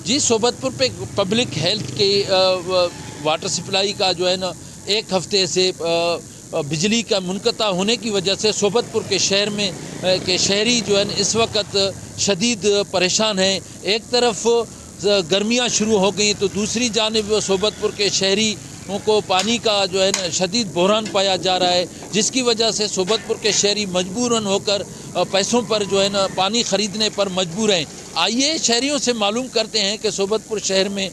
जी, सोबतपुर पे public health के water supply का जो है ना 1 हफ्ते से बिजली का मुनक़ता होने की वजह से सोबतपुर के शहर में के शहरी जो है ना इस वक्त शदीद परेशान हैं। एक तरफ गर्मियां शुरू हो गई तो दूसरी जानिब सोबतपुर के शहरी को पानी का जो है ना शदीद बहरान पाया जा रहा है, जिसकी वजह से सोबतपुर के शहरी मजबूरन होकर पैसों पर जो है ना पानी ख़रीदने पर मजबूर हैं। आइए शहरियों से मालूम करते हैं कि सोबतपुर शहर में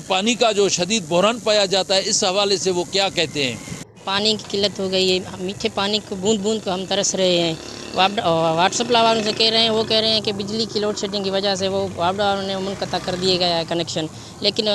पानी का जो शदीद बहरान पाया जाता है, इस हवाले से वो क्या कहते हैं। पानी की किल्लत हो गई है, मीठे पानी को बूंद बूंद को हम तरस रहे हैं। व्हाट्सएप वालों से कह रहे हैं, वो कह रहे हैं कि बिजली की लोड शेडिंग की वजह से वो वापडा वालों ने मुनक़ता कर दिया गया है कनेक्शन, लेकिन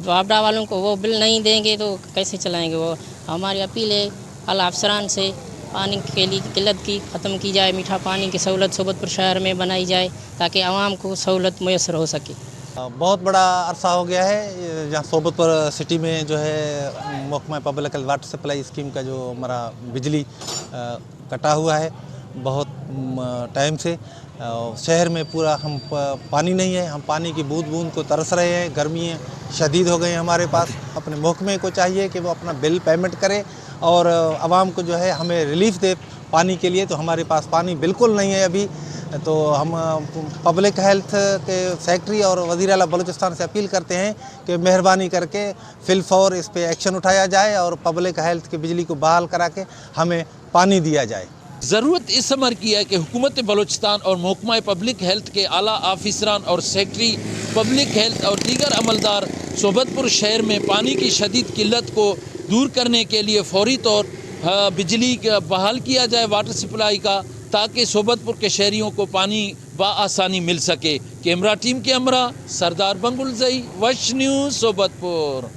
वापडा वालों को वो बिल नहीं देंगे तो कैसे चलाएंगे वो। हमारी अपील है आला अफसरान से पानी के लिए किल्लत की ख़त्म की जाए, मीठा पानी की सहूलत सोबतपुर शहर में बनाई जाए ताकि आवाम को सहूलत मैसर हो सके। बहुत बड़ा अरसा हो गया है जहाँ सोबतपुर सिटी में जो है महकमा public health water supply scheme का जो हमारा बिजली कटा हुआ है बहुत टाइम से। शहर में पूरा हम पानी नहीं है, हम पानी की बूंद बूंद को तरस रहे हैं। गर्मी शदीद हो गई है हमारे पास। अपने महकमे को चाहिए कि वो अपना बिल पेमेंट करे और आवाम को जो है हमें रिलीफ दे पानी के लिए। तो हमारे पास पानी बिल्कुल नहीं है अभी। तो हम पब्लिक हेल्थ के सेक्रेटरी और वज़ीर आला बलूचिस्तान से अपील करते हैं कि मेहरबानी करके फिलफौर इस पे एक्शन उठाया जाए और पब्लिक हेल्थ की बिजली को बहाल करा के हमें पानी दिया जाए। ज़रूरत इस अमर की है कि हुकूमत बलूचिस्तान और महकमा पब्लिक हेल्थ के आला ऑफिसरान और सेक्रेटरी पब्लिक हेल्थ और दीगर अमलदार सोबतपुर शहर में पानी की शदीद किल्लत को दूर करने के लिए फौरी तौर बिजली बहाल किया जाए वाटर सप्लाई का, ताकि सोबतपुर के शहरियों को पानी बआसानी मिल सके। कैमरा टीम के हमरा सरदार बंगुल ज़ई, वश न्यूज़ सोबतपुर।